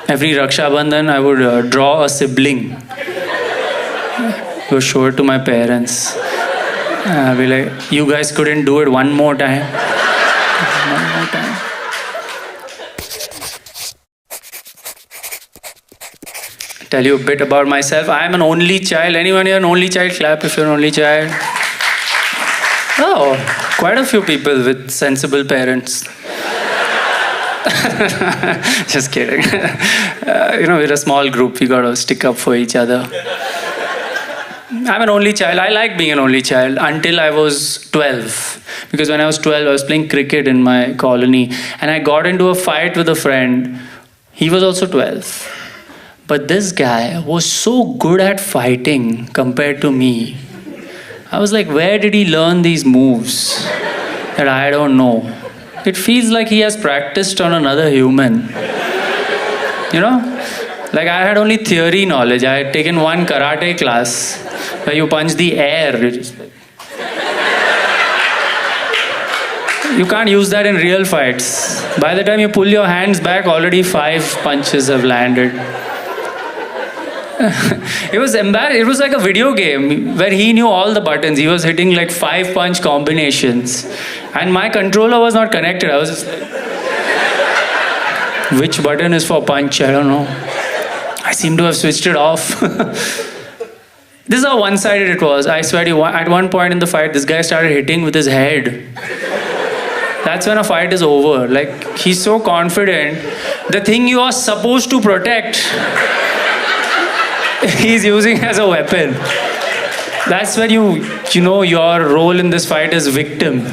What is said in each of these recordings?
Every Raksha Bandhan, I would draw a sibling. Go show it to my parents. I'll be like, you guys couldn't do it one more time. One more time. Tell you a bit about myself. I am an only child. Anyone here an only child? Clap if you're an only child. Oh, quite a few people with sensible parents. Just kidding. We're a small group. We gotta stick up for each other. I'm an only child. I like being an only child until I was 12. Because when I was 12, I was playing cricket in my colony. And I got into a fight with a friend. He was also 12. But this guy was so good at fighting compared to me. I was like, where did he learn these moves that I don't know? It feels like he has practiced on another human. Like I had only theory knowledge. I had taken one karate class where you punch the air. You can't use that in real fights. By the time you pull your hands back, already 5 punches have landed. It was embarrassing. It was like a video game where he knew all the buttons. He was hitting like 5 punch combinations. And my controller was not connected. I was just like, which button is for punch? I don't know. I seem to have switched it off. This is how one-sided it was. I swear to you, at one point in the fight, this guy started hitting with his head. That's when a fight is over. Like, he's so confident. The thing you are supposed to protect, he's using as a weapon. That's when you know your role in this fight is victim.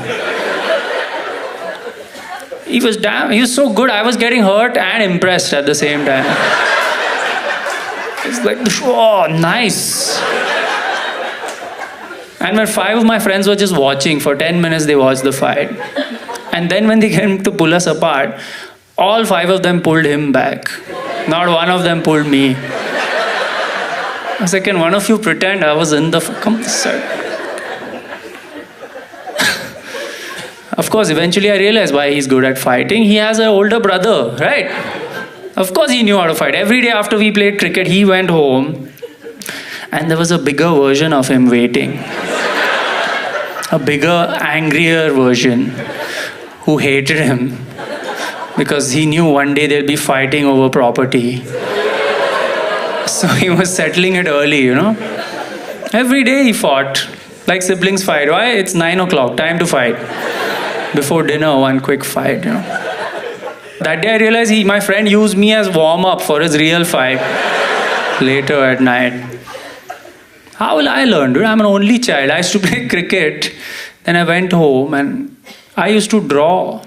He was so good. I was getting hurt and impressed at the same time. It's like, oh, nice. And when 5 of my friends were just watching, for 10 minutes they watched the fight. And then when they came to pull us apart, all 5 of them pulled him back. Not one of them pulled me. I was like, can one of you pretend I was in the... Come this side. Of course, eventually I realized why he's good at fighting. He has an older brother, right? Of course he knew how to fight. Every day after we played cricket, he went home and there was a bigger version of him waiting. A bigger, angrier version who hated him because he knew one day they'll be fighting over property. So he was settling it early, Every day he fought, like siblings fight. Why? It's 9 o'clock, time to fight. Before dinner, one quick fight, That day I realized my friend used me as warm-up for his real fight later at night. How will I learn, dude? I'm an only child. I used to play cricket. Then I went home and I used to draw.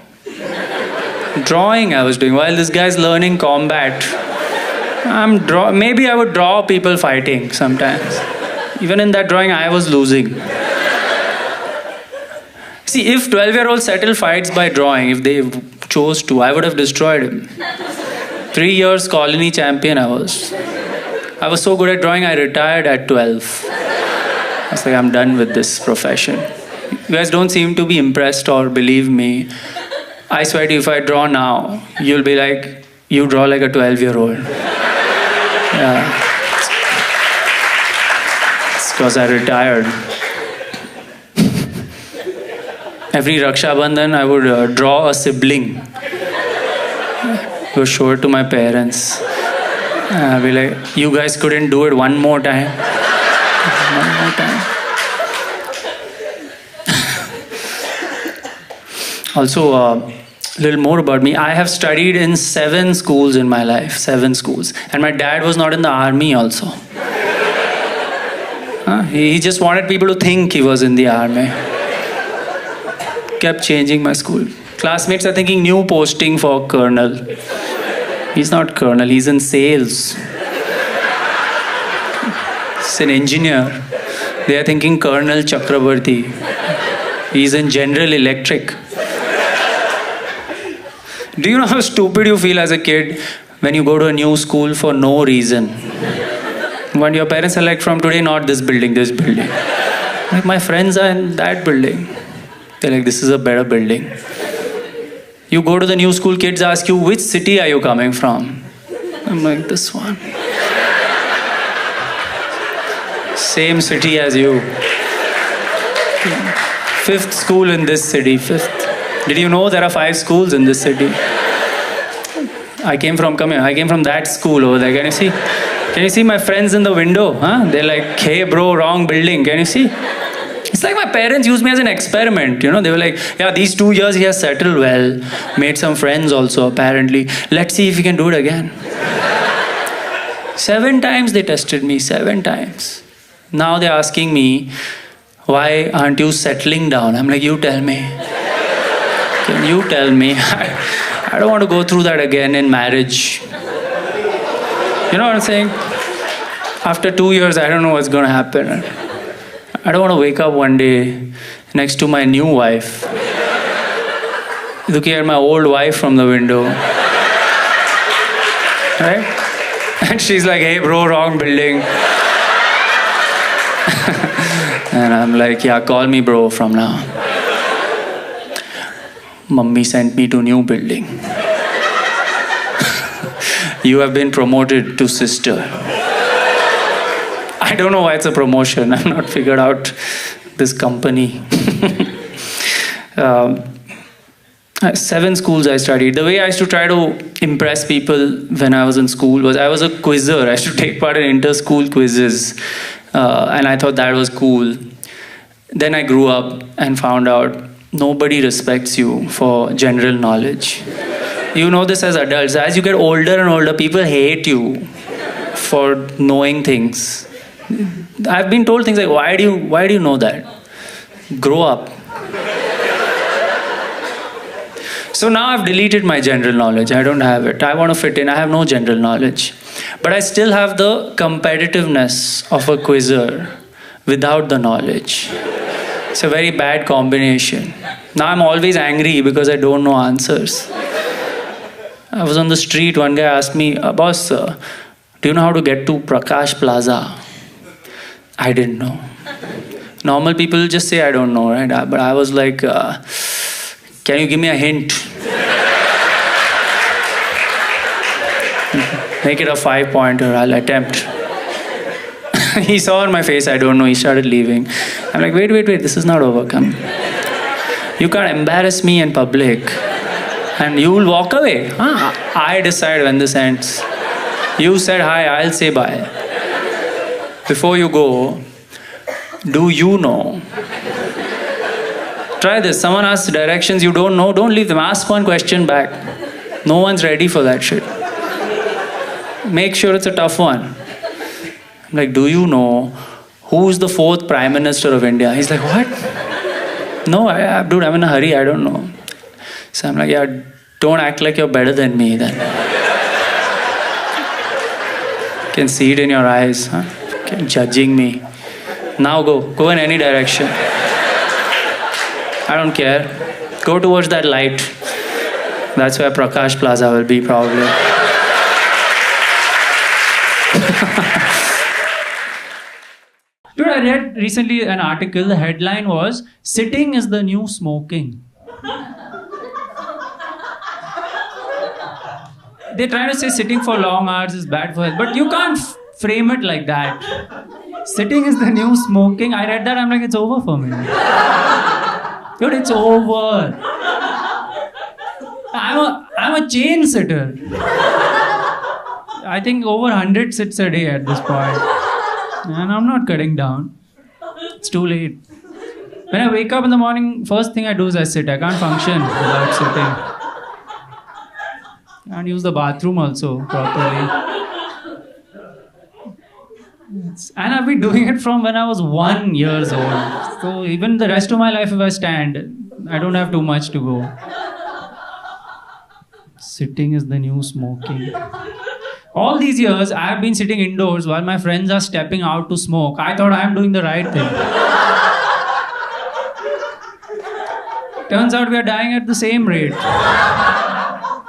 Drawing I was doing while this guy's learning combat. Maybe I would draw people fighting sometimes. Even in that drawing, I was losing. See, if 12-year-olds settle fights by drawing, if they chose to, I would have destroyed him. 3 years colony champion I was. I was so good at drawing, I retired at 12. I was like, I'm done with this profession. You guys don't seem to be impressed or believe me. I swear to you, if I draw now, you'll be like, you draw like a 12-year-old. Yeah. It's because I retired. Every Raksha Bandhan, I would draw a sibling. Go show it to my parents. I'll be like, you guys couldn't do it one more time. One more time. Also, a little more about me. I have studied in 7 schools in my life. 7 schools. And my dad was not in the army also. He just wanted people to think he was in the army. Kept changing my school. Classmates are thinking new posting for colonel. He's not colonel, he's in sales. He's an engineer. They are thinking Colonel Chakrabarti. He's in General Electric. Do you know how stupid you feel as a kid when you go to a new school for no reason? When your parents are like, from today, not this building, this building. Like, my friends are in that building. They're like, this is a better building. You go to the new school, kids ask you, which city are you coming from? I'm like, this one. Same city as you. Fifth school in this city. Fifth. Did you know there are 5 schools in this city? I came from that school over there. Can you see? Can you see my friends in the window? Huh? They're like, hey bro, wrong building. Can you see? It's like my parents used me as an experiment. You know, they were like, yeah, these 2 years he has settled well, made some friends also apparently. Let's see if he can do it again. 7 times they tested me, 7 times. Now they're asking me, why aren't you settling down? I'm like, you tell me. Can you tell me? I don't want to go through that again in marriage. You know what I'm saying? After 2 years, I don't know what's going to happen. I don't want to wake up one day next to my new wife, looking at my old wife from the window. Right? And she's like, hey bro, wrong building. And I'm like, yeah, call me bro from now. Mummy sent me to new building. You have been promoted to sister. I don't know why it's a promotion. I've not figured out this company. 7 schools I studied. The way I used to try to impress people when I was in school was I was a quizzer. I used to take part in inter-school quizzes. And I thought that was cool. Then I grew up and found out nobody respects you for general knowledge. You know this as adults. As you get older and older, people hate you for knowing things. I've been told things like, why do you know that? Grow up. So now I've deleted my general knowledge. I don't have it. I want to fit in. I have no general knowledge. But I still have the competitiveness of a quizzer without the knowledge. It's a very bad combination. Now I'm always angry because I don't know answers. I was on the street, one guy asked me, boss, do you know how to get to Prakash Plaza? I didn't know. Normal people just say I don't know, right? But I was like, can you give me a hint? Make it a 5-pointer, I'll attempt. He saw on my face, I don't know, he started leaving. I'm like, wait, this is not over, come. You can't embarrass me in public. And you will walk away. I decide when this ends. You said hi, I'll say bye. Before you go, do you know? Try this. Someone asks directions you don't know, don't leave them. Ask one question back. No one's ready for that shit. Make sure it's a tough one. I'm like, do you know who's the 4th Prime Minister of India? He's like, what? No, dude, I'm in a hurry, I don't know. So I'm like, yeah, don't act like you're better than me then. I can see it in your eyes, huh? Okay, judging me. Now go in any direction. I don't care. Go towards that light. That's where Prakash Plaza will be probably. Dude, I read recently an article, the headline was, sitting is the new smoking. They're trying to say sitting for long hours is bad for health, but you can't frame it like that. Sitting is the new smoking. I read that, I'm like, it's over for me. Dude, it's over. I'm a chain sitter. I think over 100 sits a day at this point. And I'm not cutting down. It's too late. When I wake up in the morning, first thing I do is I sit. I can't function without sitting. I can't use the bathroom also properly. And I've been doing it from when I was 1 year old. So even the rest of my life, if I stand, I don't have too much to go. Sitting is the new smoking. All these years, I have been sitting indoors while my friends are stepping out to smoke. I thought I am doing the right thing. Turns out we are dying at the same rate.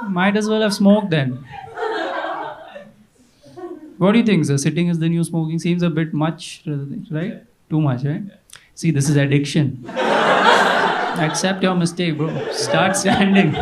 Might as well have smoked then. What do you think, sir? Sitting is the new smoking seems a bit much, right? Too much, right? See, this is addiction. Accept your mistake, bro. Start standing.